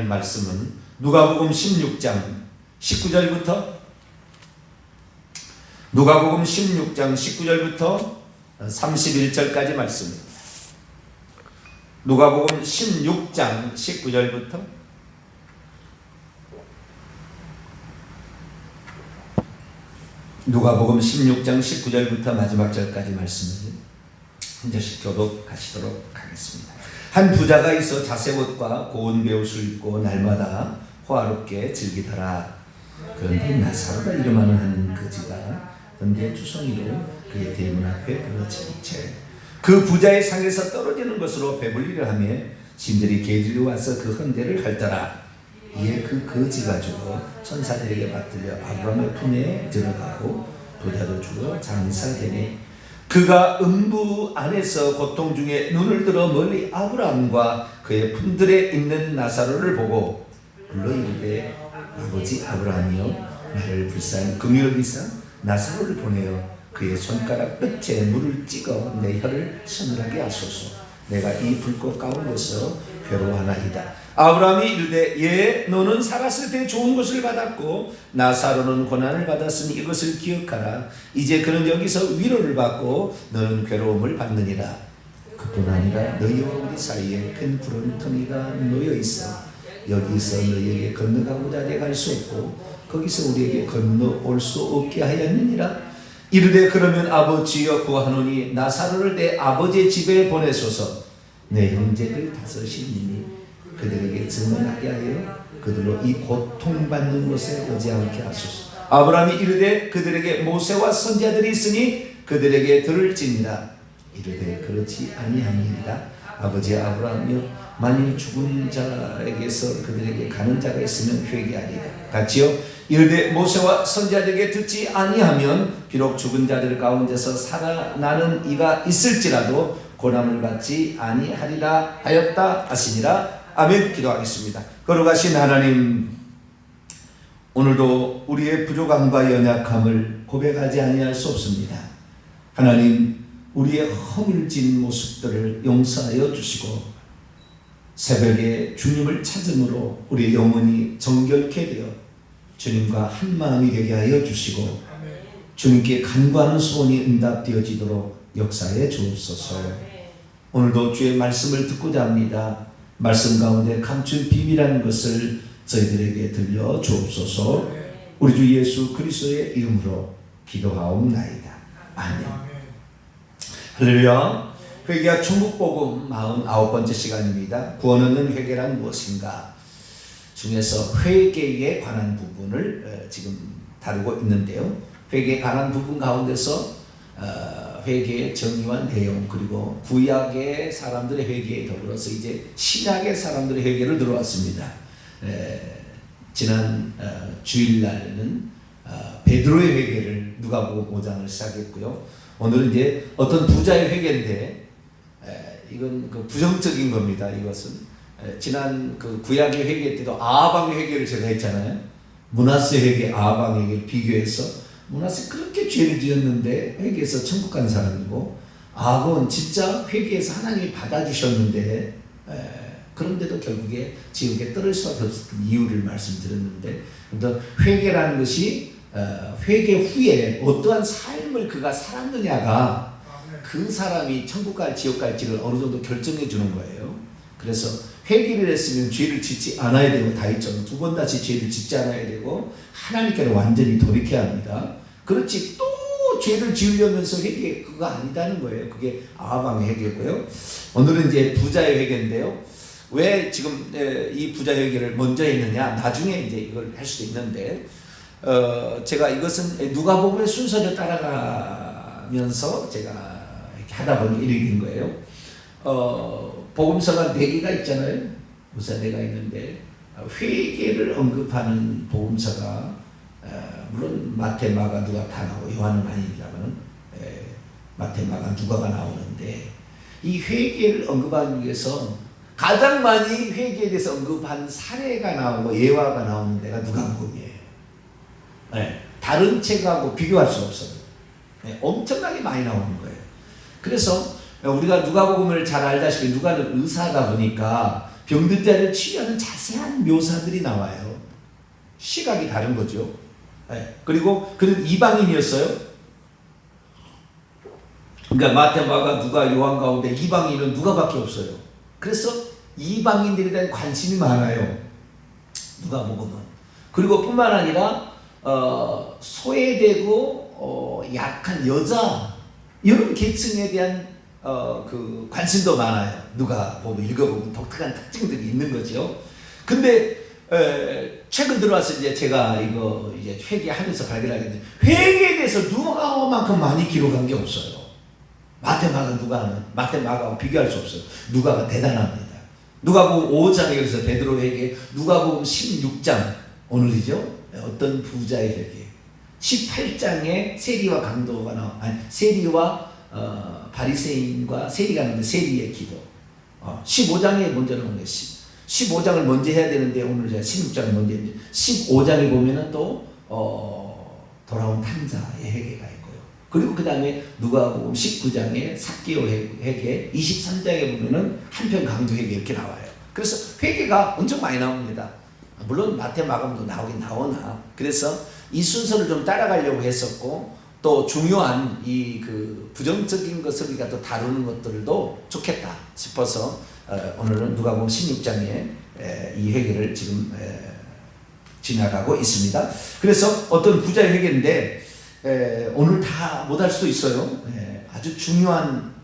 하나님 말씀은 누가복음 16장 19절부터 누가복음 16장 19절부터 31절까지 말씀입니다. 누가복음 16장 19절부터 누가복음 16장 19절부터 마지막 절까지 말씀을 한 절씩 교독하시도록 하겠습니다. 한 부자가 있어 자색옷과 고운 베옷을 입고 날마다 호화롭게 즐기더라. 그런데 나사로라 이름하는 한 거지가 현재 주성이로 그의 대문 앞에 그려진 채 그 부자의 상에서 떨어지는 것으로 배불리려 하며 신들이 개지로 와서 그 헌대를 핥더라. 이에 그 거지가 죽어 천사들에게 받들려 아브라함의 품에 들어가고 부자도 죽어 장사되니 그가 음부 안에서 고통 중에 눈을 들어 멀리 아브라함과 그의 품들에 있는 나사로를 보고 불러 이르되 아버지 아브라함이여 나를 불쌍히 긍휼히사 나사로를 보내어 그의 손가락 끝에 물을 찍어 내 혀를 서늘하게 하소서. 내가 이 불꽃 가운데서 괴로워하나이다. 아브라함이 이르되 예 너는 살았을 때 좋은 것을 받았고 나사로는 고난을 받았으니 이것을 기억하라. 이제 그는 여기서 위로를 받고 너는 괴로움을 받느니라. 그뿐 아니라 너희와 우리 사이에 큰 구름텅이가 놓여 있어 여기서 너희에게 건너가고자 내가 할 수 없고 거기서 우리에게 건너올 수 없게 하였느니라. 이르되 그러면 아버지여 구하노니 나사로를 내 아버지의 집에 보내소서. 내 형제들 다섯이니 그들에게 증언하게 하여 그들로 이 고통받는 곳에 오지 않게 하소서. 아브라함이 이르되 그들에게 모세와 선지자들이 있으니 그들에게 들을지니라. 이르되 그렇지 아니함이니이다. 아버지 아브라함이여 만일 죽은 자에게서 그들에게 가는 자가 있으면 회개하리이다. 같이요. 이르되 모세와 선지자들에게 듣지 아니하면 비록 죽은 자들 가운데서 살아나는 이가 있을지라도 고난을 받지 아니하리라 하였다 하시니라. 아멘. 기도하겠습니다. 거룩하신 하나님, 오늘도 우리의 부족함과 연약함을 고백하지 아니할 수 없습니다. 하나님, 우리의 허물진 모습들을 용서하여 주시고 새벽에 주님을 찾음으로 우리의 영혼이 정결케 되어 주님과 한 마음이 되게 하여 주시고 주님께 간구하는 소원이 응답되어지도록 역사해 주옵소서. 오늘도 주의 말씀을 듣고자 합니다. 말씀 가운데 감춘 비밀한 것을 저희들에게 들려 주옵소서. 우리 주 예수 그리스도의 이름으로 기도하옵나이다. 아멘. 할렐루야. 회개와 천국복음 49번째 시간입니다. 구원 얻는 회개란 무엇인가? 중에서 회개에 관한 부분을 지금 다루고 있는데요. 회개에 관한 부분 가운데서 회개의 정의와 내용, 그리고 구약의 사람들의 회개에 더불어서 이제 신약의 사람들의 회개를 들어왔습니다. 지난 주일날에는 베드로의 회개를 누가복음 5장을 시작했고요. 오늘은 이제 어떤 부자의 회개인데 이건 그 부정적인 겁니다. 이것은 지난 그 구약의 회개 때도 아하방의 회개를 제가 했잖아요. 므낫세 회개, 아하방 회개를 비교해서 므낫세 그렇게 죄를 지었는데 회개해서 천국 간 사람이고 아합은 진짜 회개해서 하나님이 받아주셨는데 그런데도 결국에 지옥에 떨어질 수밖에 없었던 이유를 말씀드렸는데, 회개라는 것이 회개 후에 어떠한 삶을 그가 살았느냐가 그 사람이 천국 갈 지옥 갈지를 어느 정도 결정해 주는 거예요. 그래서 회개를 했으면 죄를 짓지 않아야 되고, 다윗처럼 두 번 다시 죄를 짓지 않아야 되고 하나님께로 완전히 돌이켜야 합니다. 그렇지 또 죄를 지으려면서 회개, 그거 아니다는 거예요. 그게 아하방의 회개고요. 오늘은 이제 부자의 회개인데요. 왜 지금 이 부자의 회개를 먼저 했느냐, 나중에 이제 이걸 할 수도 있는데, 제가 이것은 누가복음의 순서를 따라가면서 제가 이렇게 하다 보니 이렇게 된 거예요. 복음서가 4개가 있잖아요. 무사 4개가 있는데 회개를 언급하는 복음서가 물론 마태, 마가, 누가 다 나오고 요한은 아닙니다만 마태, 마가, 누가가 나오는데, 이 회개를 언급하기 위해서 가장 많이 회개에 대해서 언급한 사례가 나오고 예화가 나오는 데가 누가복음이에요. 다른 책하고 비교할 수 없어요. 엄청나게 많이 나오는 거예요. 그래서 우리가 누가복음을 잘 알다시피 누가는 의사다 보니까 병든 자를 치유하는 자세한 묘사들이 나와요. 시각이 다른 거죠. 네. 그리고 그는 이방인이었어요. 그러니까 마태, 마가, 누가, 요한 가운데 이방인은 누가밖에 없어요. 그래서 이방인들에 대한 관심이 많아요. 누가복음은. 그리고 뿐만 아니라 소외되고 약한 여자 이런 계층에 대한 그 관심도 많아요. 누가복음 읽어보면 독특한 특징들이 있는 거죠. 근데 최근 들어와서 이제 제가 이거 이제 회개하면서 발견하게 된 회개에 대해서 누가만큼 많이 기록한 게 없어요. 마태, 마가, 누가는 마태, 마가하고 비교할 수 없어요. 누가가 대단합니다. 누가복음 5장에 여기서 베드로 회개, 누가복음 16장 오늘이죠. 어떤 부자의 회개. 18장에 세리와 강도가 나와. 아니 세리와 바리새인과 세리가 나오는데 세리의 기도. 15장에 먼저 나오는 게 15장을 먼저 해야 되는데 오늘 제가 16장을 먼저 했는데 15장에 보면은 또 돌아온 탕자의 회개가 있고요. 그리고 그 다음에 누가복음 19장에 삭개오 회개, 23장에 보면은 한편 강도 회개 이렇게 나와요. 그래서 회개가 엄청 많이 나옵니다. 물론 마태, 마가도 나오긴 나오나. 그래서 이 순서를 좀 따라가려고 했었고 또 중요한 이 그 부정적인 것을 우리가 또 다루는 것들도 좋겠다 싶어서 오늘은 누가복음 16장에 이 회개를 지금 지나가고 있습니다. 그래서 어떤 부자의 회개인데 오늘 다 못할 수도 있어요. 아주 중요한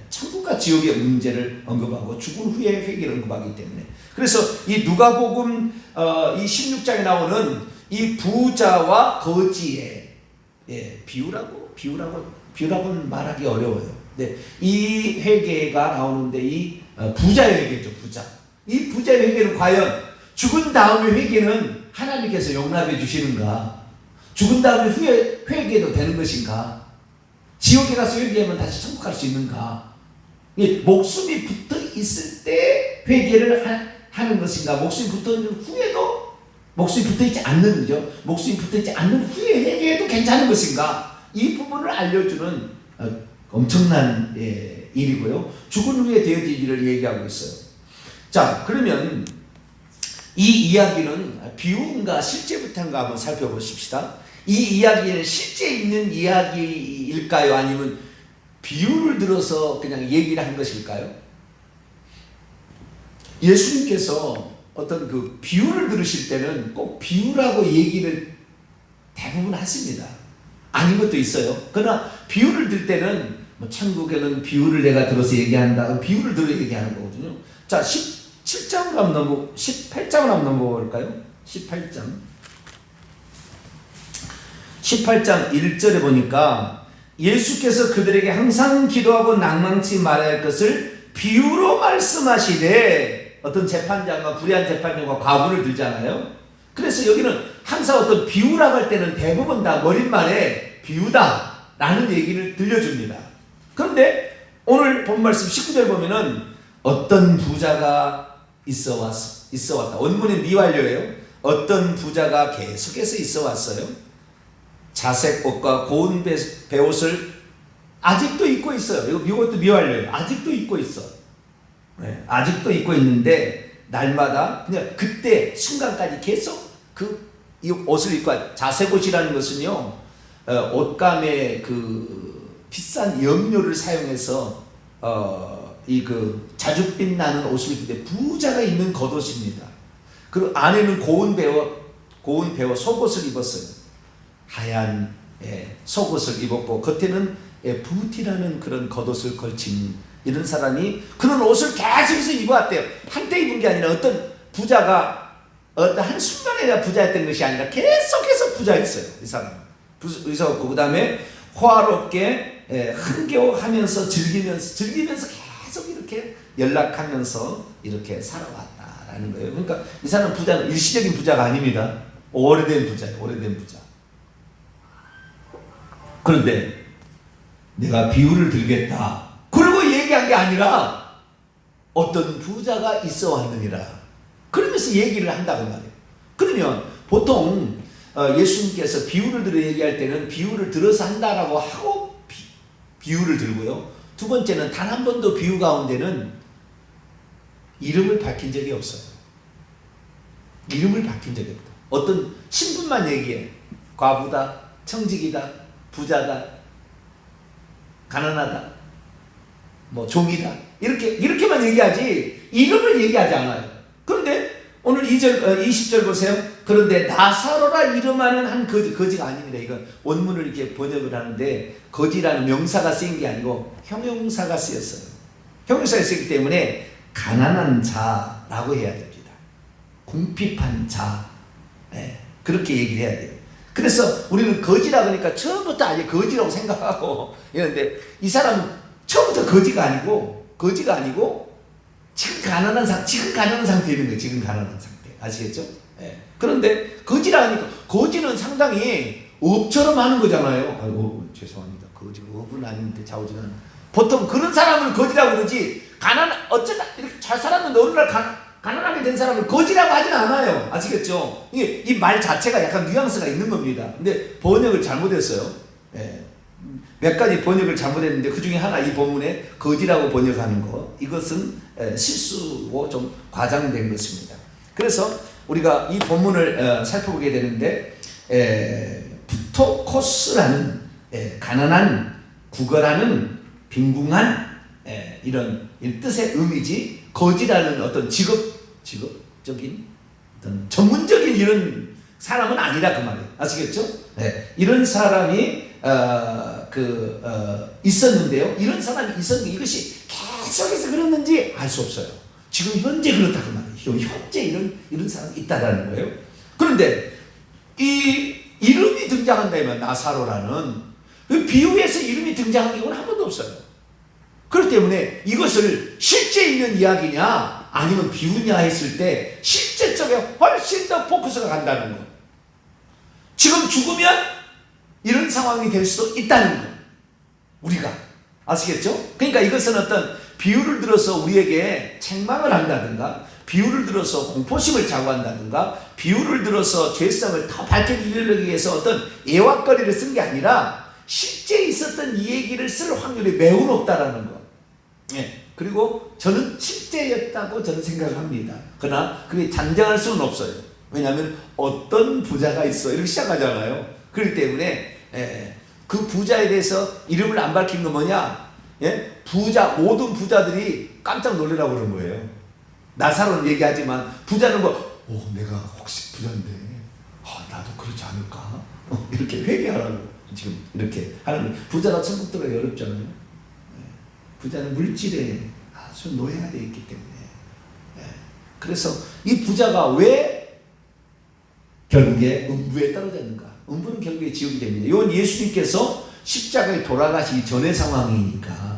천국과 지옥의 문제를 언급하고 죽은 후의 회개를 언급하기 때문에 그래서 이 누가복음 이 16장에 나오는 이 부자와 거지의 비유라고는 말하기 어려워요. 네, 이 회개가 나오는데 이 부자의 회개죠. 이 부자의 회개는 과연 죽은 다음의 회개는 하나님께서 용납해 주시는가? 죽은 다음에 후에 회개도 되는 것인가? 지옥에 가서 회개하면 다시 천국 갈 수 있는가? 목숨이 붙어 있을 때 회개를 하는 것인가? 목숨이 붙어 있는 후에도 목숨이 붙어 있지 않는 거죠. 목숨이 붙어 있지 않는 후에 회개해도 괜찮은 것인가? 이 부분을 알려주는 엄청난 일이고요. 죽은 후에 되어질 일을 얘기하고 있어요. 자, 그러면 이 이야기는 비유인가 실제부터인가 한번 살펴보십시다. 이 이야기는 실제 있는 이야기일까요? 아니면 비유를 들어서 그냥 얘기를 한 것일까요? 예수님께서 어떤 그 비유를 들으실 때는 꼭 비유라고 얘기를 대부분 하십니다. 아닌 것도 있어요. 그러나 비유를 들 때는 뭐 천국에는 비유를 내가 들어서 얘기한다. 비유를 들어 얘기하는 거거든요. 자, 17장으로 한번 18장으로 한번 넘어볼까요? 18장 1절에 보니까 예수께서 그들에게 항상 기도하고 낭망치 말아야 할 것을 비유로 말씀하시되 어떤 재판장과 불의한 재판장과 과부를 들잖아요. 그래서 여기는 항상 어떤 비유라고 할 때는 대부분 다 머릿말에 비유다 라는 얘기를 들려줍니다. 그런데 오늘 본 말씀 19절 보면은 어떤 부자가 있어 왔다. 원문이 미완료예요. 어떤 부자가 계속해서 있어 왔어요. 자색 옷과 고운 베옷을 아직도 입고 있어요. 이것도 미완료예요. 아직도 입고 있어. 아직도 입고 있는데 날마다 그냥 그때 순간까지 계속 이 옷을 입고 자색 옷이라는 것은요 옷감에 그 비싼 염료를 사용해서 이 그 자줏빛 나는 옷을 입을 때 부자가 입는 겉옷입니다. 그리고 안에는 고운 배워 속옷을 입었어요. 하얀 속옷을 입었고 겉에는 부티라는 그런 겉옷을 걸친 이런 사람이 그런 옷을 계속해서 입어왔대요. 한때 입은 게 아니라 어떤 부자가 어떤 한순간에 부자였던 것이 아니라 계속해서 부자였어요. 이 사람. 그래서 그 다음에 호화롭게 흥겨워하면서 즐기면서 계속 이렇게 연락하면서 이렇게 살아왔다라는 거예요. 그러니까 이 사람 부자는 일시적인 부자가 아닙니다. 오래된 부자예요. 오래된 부자. 그런데 내가 비유를 들겠다. 그러고 얘기한 게 아니라 어떤 부자가 있어 왔느니라. 그러면서 얘기를 한다고 말이에요. 그러면 보통 예수님께서 비유를 들어 얘기할 때는 비유를 들어서 한다라고 하고 비유를 들고요. 두 번째는 단 한 번도 비유 가운데는 이름을 밝힌 적이 없어요. 이름을 밝힌 적이 없다. 어떤 신분만 얘기해. 과부다, 청직이다, 부자다, 가난하다, 뭐 종이다, 이렇게만 얘기하지 이름을 얘기하지 않아요. 그런데 오늘 20절 보세요. 그런데 나사로라 이름하는 한 거지가 아닙니다. 이건 원문을 이렇게 번역을 하는데 거지라는 명사가 쓰인 게 아니고 형용사가 쓰였어요. 형용사가 쓰였기 때문에 가난한 자라고 해야 됩니다. 궁핍한 자, 네, 그렇게 얘기를 해야 돼요. 그래서 우리는 거지라 그러니까 처음부터 아예 거지라고 생각하고 이런데 이 사람은 처음부터 거지가 아니고 지금 가난한 상태에 있는 거예요. 지금 가난한 상태. 아시겠죠? 예. 그런데 거지라 하니까 거지는 상당히 업처럼 하는 거잖아요. 아이고 죄송합니다. 거지가 업은 아닌데 좌우지간. 보통 그런 사람을 거지라고 그러지 어쩌다 이렇게 잘 살았는데 어느 날 가난하게 된 사람을 거지라고 하진 않아요. 아시겠죠? 이 말 자체가 약간 뉘앙스가 있는 겁니다. 근데 번역을 잘못했어요. 예. 몇 가지 번역을 잘못했는데 그 중에 하나 이 본문에 거지라고 번역하는 거 이것은 실수고 좀 과장된 것입니다. 그래서 우리가 이 본문을 살펴보게 되는데 부토코스라는 가난한, 구걸하는, 빈궁한 이런 뜻의 의미지 거지라는 어떤 직업적인 어떤 전문적인 이런 사람은 아니라 그 말이에요. 아시겠죠? 이런 사람이 있었는데요. 이런 사람이 있었는데 이것이 계속해서 그랬는지 알 수 없어요. 지금 현재 그렇다 그 말이에요. 현재 이런 사람이 있다라는 거예요. 그런데 이 이름이 등장한다면 나사로라는 비유에서 이름이 등장한 경우는 한 번도 없어요. 그렇기 때문에 이것을 실제 있는 이야기냐 아니면 비유냐 했을 때 실제 쪽에 훨씬 더 포커스가 간다는 거. 지금 죽으면 이런 상황이 될 수도 있다는 거. 우리가 아시겠죠? 그러니까 이것은 어떤 비유를 들어서 우리에게 책망을 한다든가 비유를 들어서 공포심을 자고한다든가 비유를 들어서 죄성을 더 밝게 이르기 위해서 어떤 애왁거리를 쓴 게 아니라 실제 있었던 이 얘기를 쓸 확률이 매우 높다라는 거. 그리고 저는 실제였다고 저는 생각을 합니다. 그러나 그게 단정할 수는 없어요. 왜냐하면 어떤 부자가 있어 이렇게 시작하잖아요. 그렇기 때문에 그 부자에 대해서 이름을 안 밝힌 건 뭐냐? 모든 부자들이 깜짝 놀라라고 그런 거예요. 나사로는 얘기하지만 부자는 내가 혹시 부자인데 나도 그렇지 않을까? 이렇게 회개하라고 지금 이렇게 하는 거예요. 부자가 천국 들어가기 어렵잖아요. 부자는 물질에 아주 노예가 되어 있기 때문에. 그래서 이 부자가 왜 결국에 음부에 떨어졌는가? 음부는 결국에 지옥이 됩니다. 이건 예수님께서 십자가에 돌아가시기 전의 상황이니까.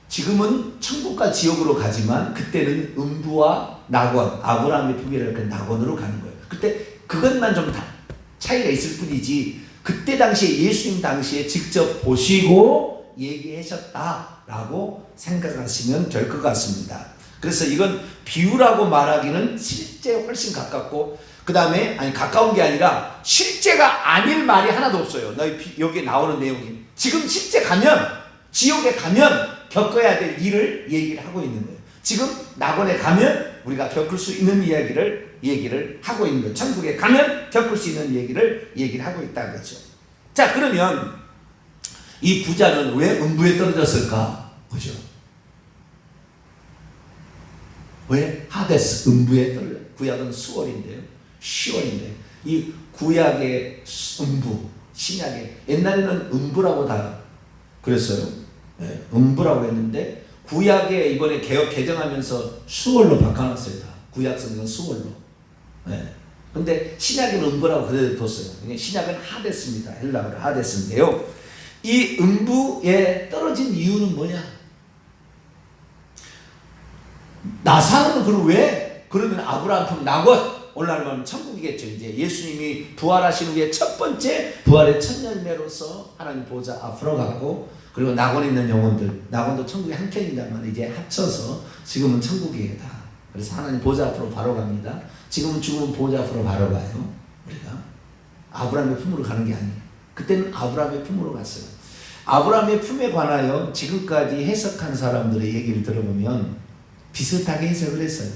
지금은 천국과 지옥으로 가지만 그때는 음부와 낙원, 아브라함의 품이라는 낙원으로 가는 거예요. 그때 그것만 좀 차이가 있을 뿐이지 그때 당시에 예수님 당시에 직접 보시고 얘기하셨다라고 생각하시면 될 것 같습니다. 그래서 이건 비유라고 말하기는 실제 훨씬 가깝고 그 다음에 가까운 게 아니라 실제가 아닐 말이 하나도 없어요. 여기 나오는 내용이 지금 실제 가면 지옥에 가면 겪어야 될 일을 얘기를 하고 있는 거예요. 지금 낙원에 가면 우리가 겪을 수 있는 얘기를 하고 있는 거예요. 천국에 가면 겪을 수 있는 얘기를 하고 있다는 거죠. 자, 그러면 이 부자는 왜 음부에 떨어졌을까? 그죠? 왜 하데스 음부에 떨어져? 구약은 수월인데요. 10월인데 이 구약의 음부, 신약의 옛날에는 음부라고 다 그랬어요. 음부라고 했는데 구약에 이번에 개정하면서 수월로 바꿔놨어요. 다 구약 성경은 수월로. 근데 신약에는 음부라고 그대로 뒀어요. 신약은 하데스입니다. 헬라어로 하데스인데요. 이 음부에 떨어진 이유는 뭐냐? 나사로는 그럼 왜? 그러면 아브라함 품 낙원 올라가면 천국이겠죠. 이제 예수님이 부활하신 후에 첫 번째 부활의 첫 열매로서 하나님 보좌 앞으로 가고 그리고 낙원에 있는 영혼들, 낙원도 천국의 한 편이다만 이제 합쳐서 지금은 천국이에요 다. 그래서 하나님 보좌 앞으로 바로 갑니다. 지금은 죽으면 보좌 앞으로 바로 가요. 우리가 아브라함의 품으로 가는 게 아니에요. 그때는 아브라함의 품으로 갔어요. 아브라함의 품에 관하여 지금까지 해석한 사람들의 얘기를 들어보면 비슷하게 해석을 했어요.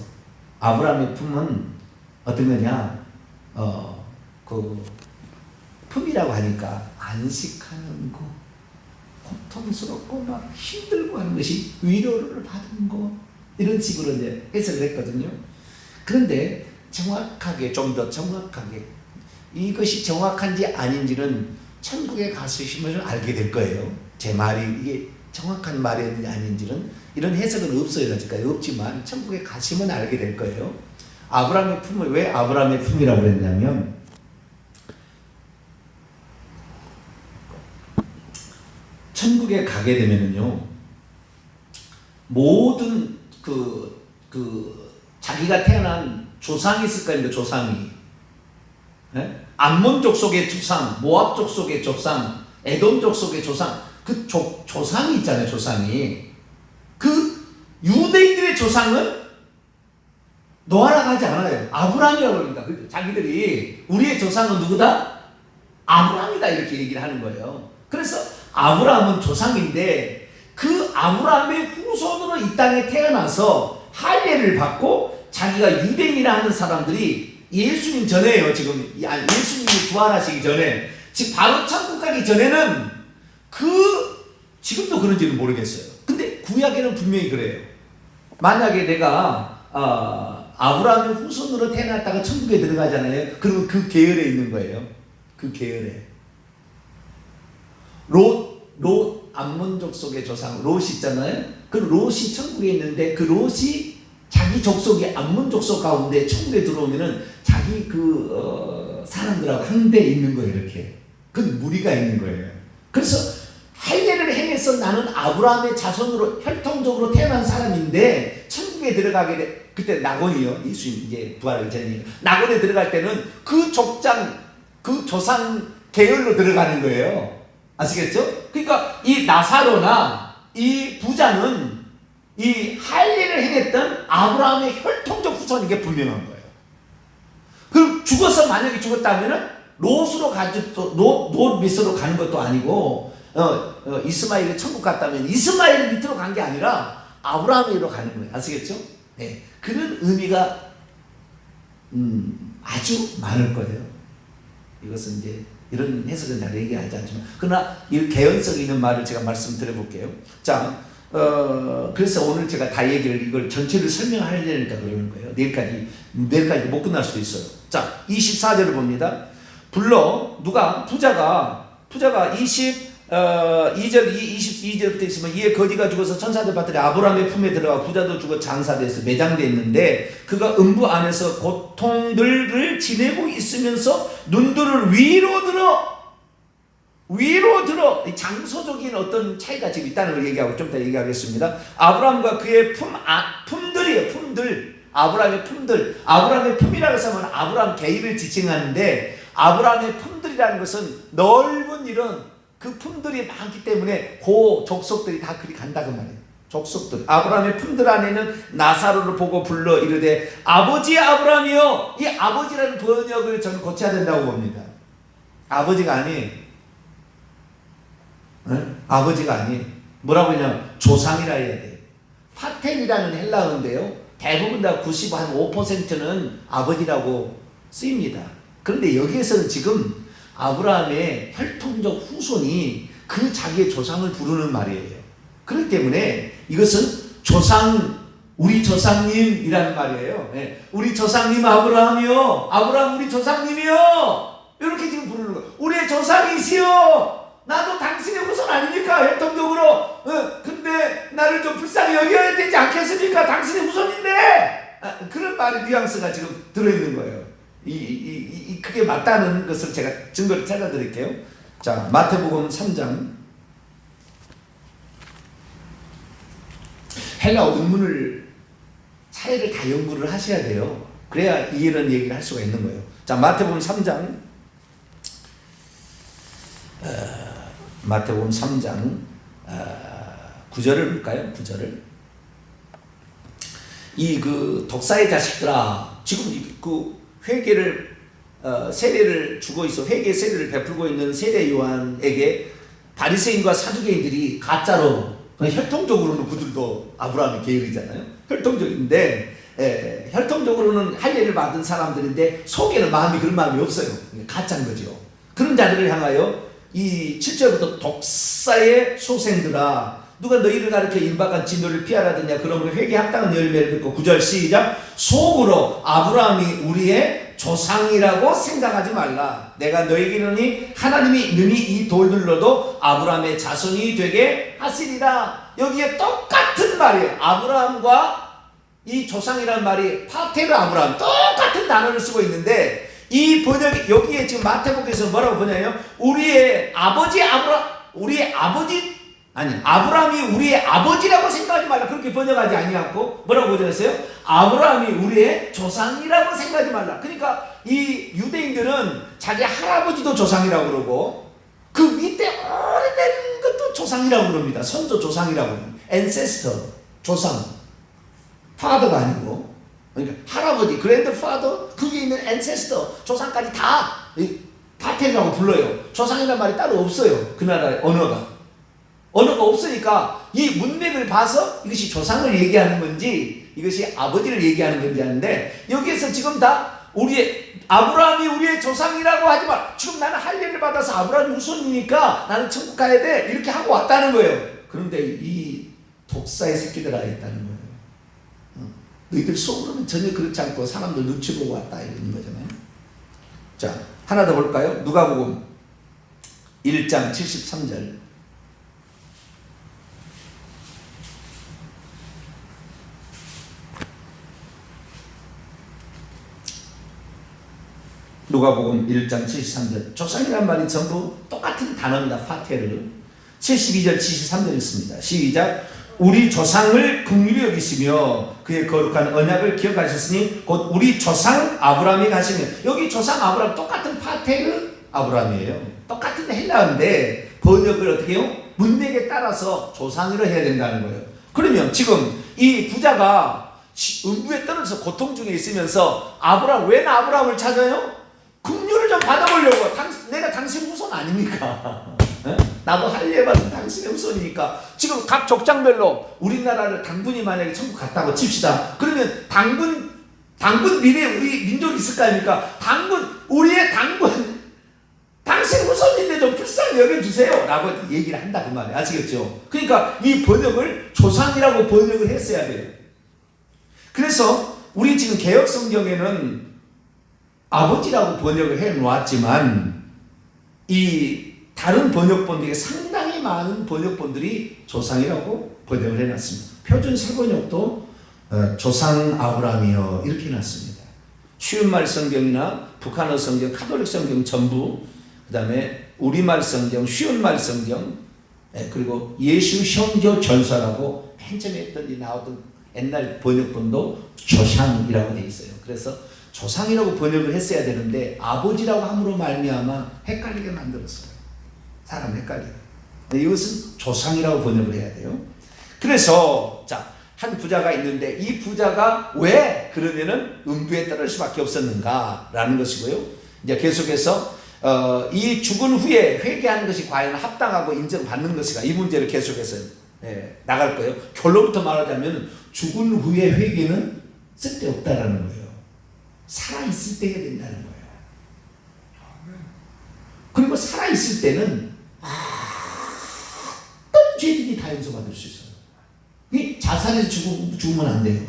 아브라함의 품은 어떤 거냐? 그 품이라고 하니까 안식하는 거, 고통스럽고 막 힘들고 하는 것이 위로를 받은 거, 이런 식으로 이제 해석을 했거든요. 그런데 정확하게, 좀 더 정확하게 이것이 정확한지 아닌지는 천국에 가시면 알게 될 거예요. 제 말이 이게 정확한 말이었는지 아닌지는 이런 해석은 없어요. 아직까지 없지만 천국에 가시면 알게 될 거예요. 아브라함의 품을 왜 아브라함의 품이라고 그랬냐면, 천국에 가게 되면은요, 모든 자기가 태어난 조상이 있을 거 아닙니까? 조상이. 네? 암몬 족속의 조상, 모압 족속의 조상, 에돔 족속의 조상, 그 조상이 있잖아요. 조상이. 그 유대인들의 조상은 노아라고 하지 않아요. 아브라함이라고 합니다. 자기들이 우리의 조상은 누구다? 아브라함이다, 이렇게 얘기를 하는 거예요. 그래서 아브라함은 조상인데 그 아브라함의 후손으로 이 땅에 태어나서 할례를 받고 자기가 유대인이라 하는 사람들이 예수님 전에요. 지금 예수님이 부활하시기 전에, 즉 바로 천국 가기 전에는 지금도 그런지는 모르겠어요. 근데 구약에는 분명히 그래요. 만약에 내가 아브라함의 후손으로 태어났다가 천국에 들어가잖아요. 그러면 그 계열에 있는 거예요. 그 계열에. 롯 암몬족 속의 조상 롯이 있잖아요. 그 롯이 천국에 있는데 그 롯이 자기 족속이 암몬 족속 가운데 천국에 들어오면은 자기 사람들하고 한 대 있는 거예요. 이렇게. 그 무리가 있는 거예요. 그래서 할례를 행해서 나는 아브라함의 자손으로 혈통적으로 태어난 사람인데 천국에 들어가게 돼. 그때 나곤이요. 예수님 이제 부활하기 전이니까. 나곤에 들어갈 때는 그 족장, 그 조상 계열로 들어가는 거예요. 아시겠죠? 그러니까 이 나사로나 이 부자는 이 할례를 행했던 아브라함의 혈통적 후손인 게 분명한 거예요. 그럼 죽어서 만약에 죽었다면은 롯으로 롯 밑으로 가는 것도 아니고 이스마엘이 천국 갔다면 이스마엘 밑으로 간 게 아니라 아브라함으로 가는 거예요. 아시겠죠? 네. 그런 의미가 아주 많을 거예요. 이것은 이제 이런 해석은 잘 얘기하지 않지만, 그러나 이 개연성 있는 말을 제가 말씀드려 볼게요. 자, 그래서 오늘 제가 다 얘기를 이걸 전체를 설명하려니까 그러는 거예요. 내일까지 못 끝날 수도 있어요. 자, 24절을 봅니다. 누가 부자가 22절부터 있으면 이에 거지가 죽어서 천사들 밭들에 아브라함의 품에 들어가 부자도 죽어 장사돼서 매장돼 있는데 그가 음부 안에서 고통들을 지내고 있으면서 눈들을 위로 들어 장소적인 어떤 차이가 지금 있다는 걸 얘기하고 좀 이따 얘기하겠습니다. 아브라함과 그의 품들이에요. 품들. 아브라함의 품들. 아브라함의 품이라고 해서 아브라함 개인을 지칭하는데, 아브라함의 품들이라는 것은 넓은 이런 그 품들이 많기 때문에 그 족속들이 다 그리 간다 그 말이에요. 족속들. 아브라함의 품들 안에는 나사로를 보고 불러 이르되 아버지 아브라함이요. 이 아버지라는 번역을 저는 고쳐야 된다고 봅니다. 아버지가 아니에요. 네? 아버지가 아니에요. 뭐라고 하냐면 조상이라 해야 돼요. 파텐이라는 헬라어인데요, 대부분 다 95%는 아버지라고 쓰입니다. 그런데 여기에서는 지금 아브라함의 혈통적 후손이 그 자기의 조상을 부르는 말이에요. 그렇기 때문에 이것은 우리 조상님이라는 말이에요. 네. 우리 조상님 아브라함이요. 아브라함 우리 조상님이요. 이렇게 지금 부르는 거예요. 우리의 조상이시요. 나도 당신의 후손 아닙니까? 혈통적으로. 근데 나를 좀 불쌍히 여겨야 되지 않겠습니까? 당신의 후손인데. 그런 말의 뉘앙스가 지금 들어있는 거예요. 그게 맞다는 것을 제가 증거를 찾아드릴게요. 자, 마태복음 3장. 헬라어 원문을 차례를 다 연구를 하셔야 돼요. 그래야 이런 얘기를 할 수가 있는 거예요. 자, 마태복음 3장. 마태복음 3장 9절을 볼까요? 9절을. 그 독사의 자식들아, 지금 그 회개를 세례를 주고 있어. 회개 세례를 베풀고 있는 세례 요한에게 바리새인과 사두개인들이 가짜로 혈통적으로는 그들도 아브라함의 계열이잖아요. 혈통적인데 혈통적으로는 할례를 받은 사람들인데 속에는 그런 마음이 없어요. 가짜인 거죠. 그런 자들을 향하여 이 7절부터 독사의 소생들아 누가 너희를 가르쳐 임박한 진노를 피하라더냐 그러므로 회개 합당한 열매를 맺고 9절 시작 속으로 아브라함이 우리의 조상이라고 생각하지 말라. 내가 너에게 이르노니 하나님이 능히 이 돌들로도 아브라함의 자손이 되게 하시리라. 여기에 똑같은 말이에요. 아브라함과 이 조상이라는 말이 파테르 아브라함 똑같은 단어를 쓰고 있는데 이 번역이 여기에 지금 마태복음에서 뭐라고 번역해요? 아브라함이 우리의 아버지라고 생각하지 말라. 그렇게 번역하지 아니하고 뭐라고 번역했어요? 아브라함이 우리의 조상이라고 생각하지 말라. 그러니까 이 유대인들은 자기 할아버지도 조상이라고 그러고 그 밑에 오래된 것도 조상이라고 그럽니다. 선조 조상이라고 그럽니다. ancestor, 조상. 파더가 아니고 그러니까 할아버지, grandfather, 그게 있는 ancestor, 조상까지 다 파텐이라고 불러요. 조상이라는 말이 따로 없어요. 그 나라의 언어가 없으니까 이 문맥을 봐서 이것이 조상을 얘기하는 건지 이것이 아버지를 얘기하는 건지 하는데 여기에서 지금 다 아브라함이 우리의 조상이라고 하지 마. 지금 나는 할례를 받아서 아브라함 후손이니까 나는 천국 가야 돼. 이렇게 하고 왔다는 거예요. 그런데 이 독사의 새끼들아 했다는 거예요. 너희들 속으로는 전혀 그렇지 않고 사람들 눈치 보고 왔다 이런 거잖아요. 자, 하나 더 볼까요? 누가복음 1장 73절. 누가복음 1장 73절. 조상이란 말이 전부 똑같은 단어입니다. 파테르. 72절 73절 있습니다. 시작. 우리 조상을 긍휼히 여기시며 그의 거룩한 언약을 기억하셨으니 곧 우리 조상 아브라함이 가시며 여기 조상 아브라함 똑같은 파테르 아브라함이에요. 똑같은 헬라어인데 번역을 어떻게 해요? 문맥에 따라서 조상으로 해야 된다는 거예요. 그러면 지금 이 부자가 음부에 떨어져서 고통 중에 있으면서 왜 나 아브라함을 찾아요? 긍휼을 좀 받아보려고. 내가 당신 후손 아닙니까? 나도 할례 받은 당신의 후손이니까. 지금 각 족장별로 우리나라를 당분이 만약에 천국 갔다고 칩시다. 그러면 당분 미래에 우리 민족이 있을 거 아닙니까? 우리의 당분 당신 후손인데 좀 불쌍히 여겨주세요 라고 얘기를 한다 그 말이에요. 아시겠죠? 그러니까 이 번역을 조상이라고 번역을 했어야 돼요. 그래서 우리 지금 개혁 성경에는 아버지라고 번역을 해 놓았지만 이 다른 번역본 중에 상당히 많은 번역본들이 조상이라고 번역을 해놨습니다. 표준 세번역도 조상 아브라함이요 이렇게 해놨습니다. 쉬운말 성경이나 북한어 성경, 카톨릭 성경 전부, 그 다음에 우리말 성경, 쉬운말 성경, 그리고 예수 형조 전서라고 맨 처음에 했던 나왔던 옛날 번역본도 조상이라고 되어 있어요. 그래서 조상이라고 번역을 했어야 되는데 아버지라고 함으로 말미암아 헷갈리게 만들었어요. 사람 헷갈려요. 이것은 조상이라고 번역을 해야 돼요. 그래서 한 부자가 있는데 이 부자가 왜 그러면은 음부에 떨어질 수밖에 없었는가라는 것이고요. 이제 계속해서 이 죽은 후에 회개하는 것이 과연 합당하고 인정받는 것인가 이 문제를 계속해서 나갈 거예요. 결론부터 말하자면 죽은 후에 회개는 쓸데없다라는 거예요. 살아있을 때 해야 된다는 거예요. 그리고 살아있을 때는 어떤 죄들이 다 용서받을 수 있어요. 자살해서 죽으면 안 돼요.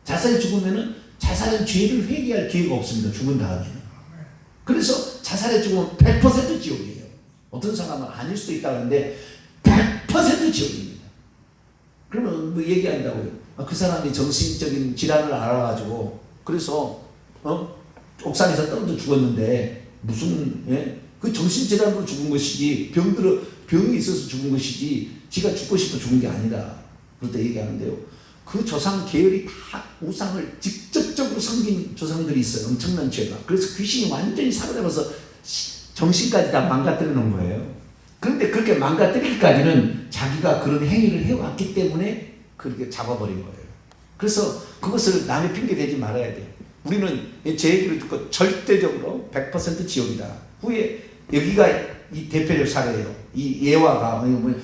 자살해 죽으면 자살한 죄를 회개할 기회가 없습니다. 죽은 다음에는. 그래서 자살해 죽으면 100% 지옥이에요. 어떤 사람은 아닐 수도 있다고 하는데 100% 지옥입니다. 그러면 뭐 얘기한다고요. 그 사람이 정신적인 질환을 알아가지고 그래서 옥상에서 떨어져 죽었는데 무슨 그 정신질환으로 죽은 것이지 병이 있어서 죽은 것이지 지가 죽고 싶어 죽은 게 아니라 그렇다 얘기하는데요. 그 조상 계열이 다 우상을 직접적으로 섬긴 조상들이 있어요. 엄청난 죄가. 그래서 귀신이 완전히 사로잡아서 정신까지 다 망가뜨려 놓은 거예요. 그런데 그렇게 망가뜨리기까지는 자기가 그런 행위를 해왔기 때문에 그렇게 잡아버린 거예요. 그래서 그것을 남의 핑계 대지 말아야 돼요. 우리는 제 얘기를 듣고 절대적으로 100% 지옥이다. 후에 여기가 이 대표적 사례예요. 이 예화가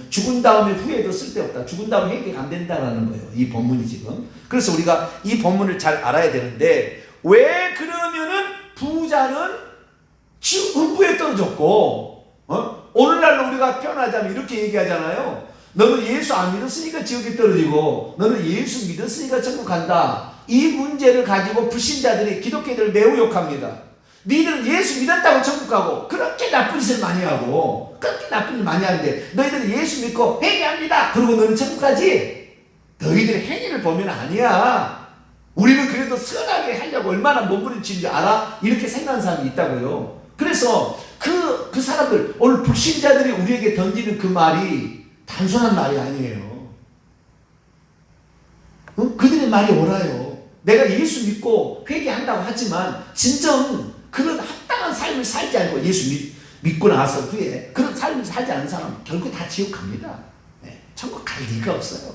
죽은 다음에 후회도 쓸데없다. 죽은 다음에 회개가 안 된다라는 거예요. 이 본문이 지금. 그래서 우리가 이 본문을 잘 알아야 되는데 왜 그러면은 부자는 음부에 떨어졌고 오늘날로 우리가 표현하자면 이렇게 얘기하잖아요. 너는 예수 안 믿었으니까 지옥에 떨어지고 너는 예수 믿었으니까 천국 간다. 이 문제를 가지고 불신자들이 기독교인들을 매우 욕합니다. 너희들은 예수 믿었다고 천국 가고 그렇게 나쁜 짓을 많이 하고 그렇게 나쁜 짓을 많이 하는데 너희들은 예수 믿고 회개합니다. 그리고 너는 천국 가지. 너희들의 행위를 보면 아니야. 우리는 그래도 선하게 하려고 얼마나 몸부림치는지 알아? 이렇게 생각하는 사람이 있다고요. 그래서 그 사람들 오늘 불신자들이 우리에게 던지는 그 말이 단순한 말이 아니에요. 그들의 말이 옳아요. 내가 예수 믿고 회개한다고 하지만 진정 그런 합당한 삶을 살지 않고 예수 믿고 나서 후에 그런 삶을 살지 않는 사람은 결국 다 지옥 갑니다. 천국 갈 리가 없어요.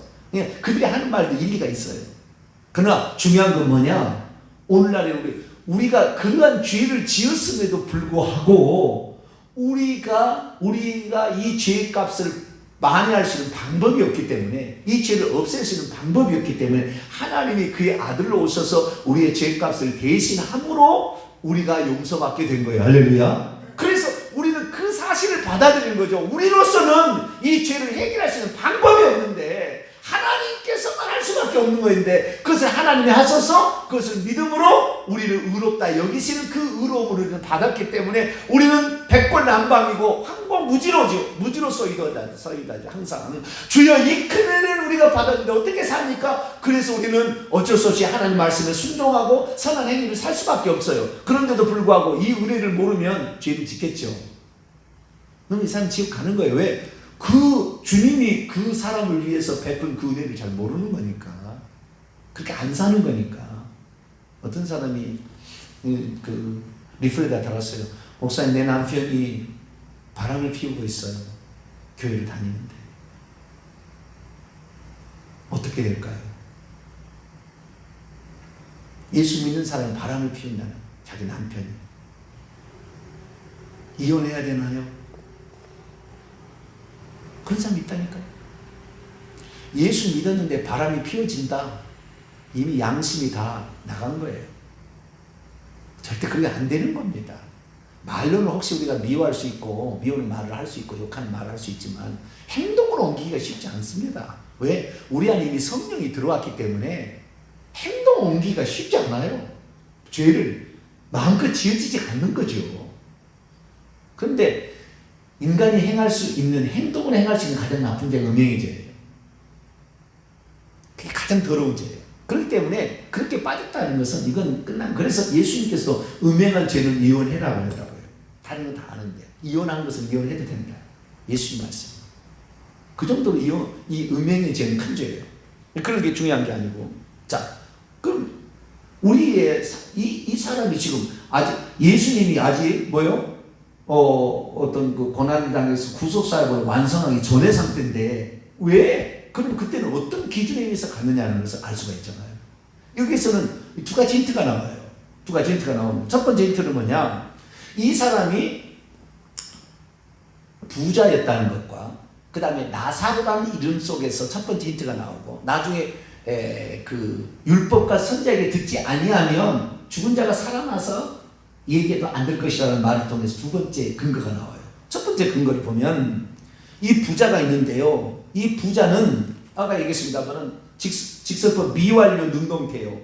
그들이 하는 말도 일리가 있어요. 그러나 중요한 건 뭐냐? 오늘날에 우리가 그러한 죄를 지었음에도 불구하고 우리가 이 죄의 값을 많이 할 수 있는 방법이 없기 때문에 이 죄를 없앨 수 있는 방법이 없기 때문에 하나님이 그의 아들로 오셔서 우리의 죄값을 대신함으로 우리가 용서받게 된 거예요. 할렐루야. 그래서 우리는 그 사실을 받아들이는 거죠. 우리로서는 이 죄를 해결할 수 있는 방법이 없는데 하나님께서만 할 수밖에 없는 것인데 그것을 하나님이 하셔서 그것을 믿음으로 우리를 의롭다 여기시는 그 의로움을 우리는 받았기 때문에 우리는 백골난방이고 황공무지로 쏘이다 항상 주여 이 큰 은혜를 우리가 받았는데 어떻게 삽니까? 그래서 우리는 어쩔 수 없이 하나님 말씀에 순종하고 선한 행위를 살 수밖에 없어요. 그런데도 불구하고 이 은혜를 모르면 죄를 짓겠죠. 그럼 이 사람 지옥 가는 거예요. 왜? 그 주님이 그 사람을 위해서 베푼 그 은혜를 잘 모르는 거니까. 그렇게 안 사는 거니까. 어떤 사람이 그 리플에다 달았어요. 목사님, 내 남편이 바람을 피우고 있어요. 교회를 다니는데. 어떻게 될까요? 예수 믿는 사람이 바람을 피운다는 자기 남편이. 이혼해야 되나요? 그런 사람이 있다니까요. 예수 믿었는데 바람이 피워진다. 이미 양심이 다 나간 거예요. 절대 그게 안 되는 겁니다. 말로는 혹시 우리가 미워할 수 있고 미워하는 말을 할 수 있고 욕하는 말을 할 수 있지만 행동으로 옮기기가 쉽지 않습니다. 왜? 우리 안에 이미 성령이 들어왔기 때문에 행동 옮기기가 쉽지 않아요. 죄를 마음껏 지어지지 않는 거죠. 그런데 인간이 행할 수 있는 행동을 행할 수 있는 가장 나쁜 죄가 음행의 죄예요. 그게 가장 더러운 죄예요. 그렇기 때문에 그렇게 빠졌다는 것은 이건 끝난. 그래서 예수님께서도 음행한 죄는 이혼해라고 하더라고요. 다른 건 다 아는데 이혼한 것은 이혼해도 된다. 예수님 말씀. 그 정도로 이 음행의 죄는 큰 죄예요. 그런 게 중요한 게 아니고. 자, 그럼 우리의 이 사람이 지금 아직 예수님이 아직 뭐요? 어떤 그 고난을 당해서 구속사역을 완성하기 전의 상태인데 왜? 그럼 그때는 어떤 기준에 의해서 갔느냐는 것을 알 수가 있잖아요. 여기서는 두 가지 힌트가 나와요. 두 가지 힌트가 나오면 첫 번째 힌트는 뭐냐? 이 사람이 부자였다는 것과 그 다음에 나사로라는 이름 속에서 첫 번째 힌트가 나오고 나중에 그 율법과 선지자에게 듣지 아니하면 죽은 자가 살아나서 얘기해도 안 될 것이라는 말을 통해서 두 번째 근거가 나와요. 첫 번째 근거를 보면 이 부자가 있는데요. 이 부자는 아까 얘기했습니다만은 직설법 미완료 능동태요.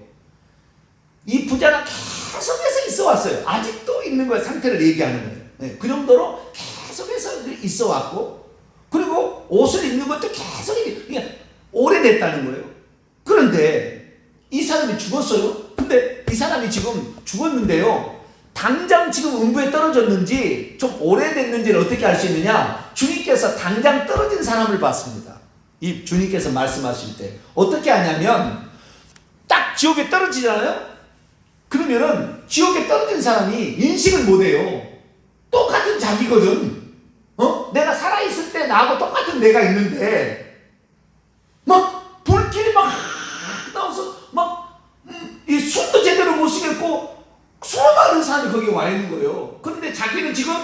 이 부자는 계속해서 있어 왔어요. 아직도 있는 거예요. 상태를 얘기하는 거예요. 네, 그 정도로 계속해서 있어 왔고 그리고 옷을 입는 것도 계속 그냥 오래됐다는 거예요. 그런데 이 사람이 죽었어요. 근데 이 사람이 지금 죽었는데요. 당장 지금 음부에 떨어졌는지 좀 오래됐는지를 어떻게 알 수 있느냐? 주님께서 당장 떨어진 사람을 봤습니다. 이 주님께서 말씀하실 때 어떻게 하냐면 딱 지옥에 떨어지잖아요. 그러면은 지옥에 떨어진 사람이 인식을 못해요. 똑같은 자기거든. 내가 살아있을 때 나하고 똑같은 내가 있는데 막 불길이 막 나와서 막 이 숨도 제대로 못 쉬겠고 수많은 사람이 거기에 와 있는 거예요. 그런데 자기는 지금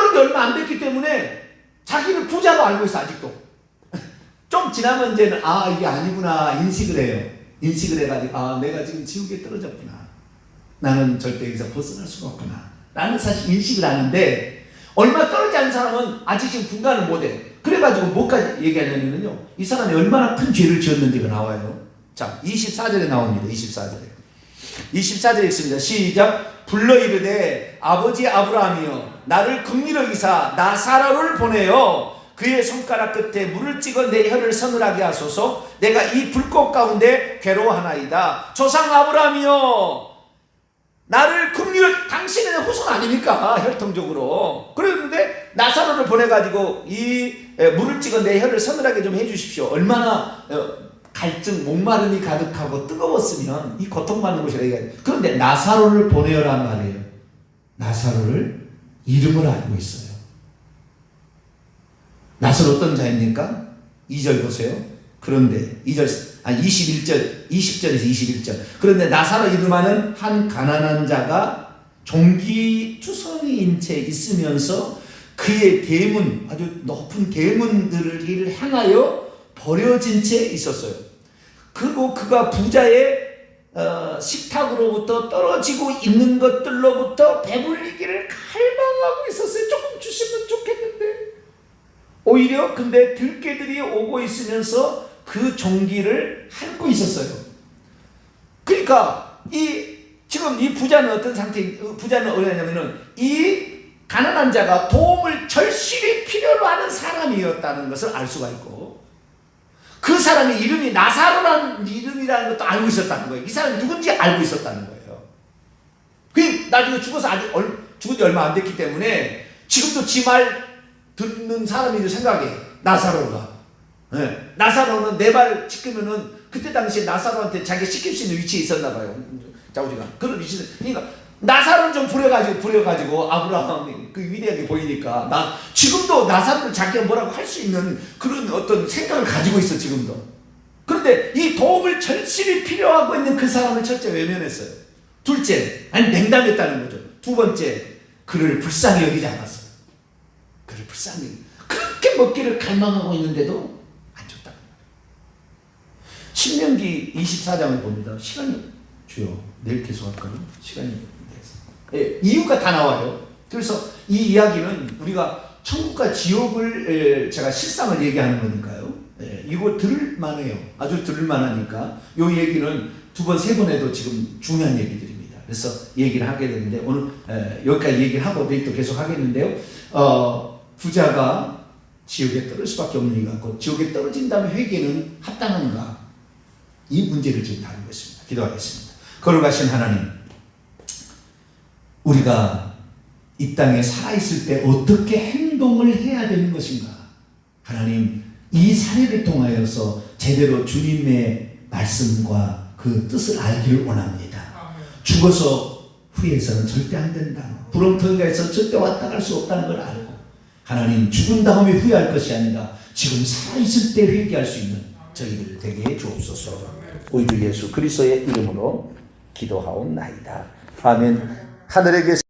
떠난 게 얼마 안 됐기 때문에 자기를 부자로 알고 있어 아직도. 좀 지나면 이제는 이게 아니구나 인식을 해요. 인식을 해가지고 내가 지금 지옥에 떨어졌구나. 나는 절대 여기서 벗어날 수가 없구나. 나는 사실 인식을 하는데 얼마 떨어지지 않은 사람은 아직 지금 분간을 못해. 그래가지고 뭐까지 얘기하냐면요. 이 사람이 얼마나 큰 죄를 지었는지가 나와요. 자, 24절에 나옵니다. 24절에 있습니다. 시작. 불러 이르되 아버지 아브라함이여 나를 긍휼히 여기사 나사로를 보내어 그의 손가락 끝에 물을 찍어 내 혀를 서늘하게 하소서. 내가 이 불꽃 가운데 괴로워하나이다. 조상 아브라함이여 나를 당신의 후손 아닙니까? 혈통적으로. 그랬는데 나사로를 보내가지고 이 물을 찍어 내 혀를 서늘하게 좀 해주십시오. 얼마나 갈증, 목마름이 가득하고 뜨거웠으면 이 고통받는 곳이라 얘기해요. 그런데 나사로를 보내어란 말이에요. 나사로를 이름을 알고 있어요. 나사로 어떤 자입니까? 2절 보세요. 그런데 20절에서 21절. 그런데 나사로 이름하는 한 가난한 자가 종기투성이인 채 있으면서 그의 대문, 아주 높은 대문들을 향하여 버려진 채 있었어요. 그리고 그가 부자의 식탁으로부터 떨어지고 있는 것들로부터 배불리기를 갈망하고 있었어요. 조금 주시면 좋겠는데. 오히려 근데 들깨들이 오고 있으면서 그 종기를 핥고 있었어요. 그러니까 지금 이 부자는 어떤 부자는 어디냐면은 이 가난한 자가 도움을 절실히 필요로 하는 사람이었다는 것을 알 수가 있고, 그 사람의 이름이 나사로라는 이름이라는 것도 알고 있었다는 거예요. 이 사람이 누군지 알고 있었다는 거예요. 그 나중에 죽어서 죽은 지 얼마 안 됐기 때문에 지금도 지 말 듣는 사람이 생각해. 나사로가. 네. 나사로는 내 말 시키면은 그때 당시에 나사로한테 자기가 시킬 수 있는 위치에 있었나 봐요. 자우지가 그런 위치에. 그러니까 나사로를 좀 부려가지고 아브라함이 그 위대하게 보이니까 지금도 나사로를 자기가 뭐라고 할 수 있는 그런 어떤 생각을 가지고 있어 지금도. 그런데 이 도움을 절실히 필요하고 있는 그 사람을 첫째 외면했어요. 둘째, 냉담했다는 거죠. 두 번째, 그를 불쌍히 여기지 않았어요. 그를 불쌍히 그렇게 먹기를 갈망하고 있는데도 안 줬다. 신명기 24장을 봅니다. 시간이 주요. 내일 계속할까요? 시간이 돼서. 이유가 다 나와요. 그래서 이 이야기는 우리가 천국과 지옥을 제가 실상을 얘기하는 거니까요. 이거 들을만해요. 아주 들을만하니까 이 얘기는 두 번, 세 번 해도 지금 중요한 얘기들입니다. 그래서 얘기를 하게 되는데 오늘 여기까지 얘기를 하고 내일 또 계속 하겠는데요. 부자가 지옥에 떨어질 수밖에 없는 이유가 있고 지옥에 떨어진 다음에 회개는 합당한가? 이 문제를 지금 다루고 있습니다. 기도하겠습니다. 거룩하신 하나님, 우리가 이 땅에 살아있을 때 어떻게 행동을 해야 되는 것인가? 하나님, 이 사례를 통하여서 제대로 주님의 말씀과 그 뜻을 알기를 원합니다. 죽어서 후회해서는 절대 안 된다. 부렁텅이에서 절대 왔다 갈 수 없다는 걸 알고, 하나님, 죽은 다음에 후회할 것이 아니라 지금 살아있을 때 회개할 수 있는 저희들 되게 해 주옵소서. 우리 주 예수 그리스도의 이름으로 기도하옵나이다. 아멘. 하늘에 계신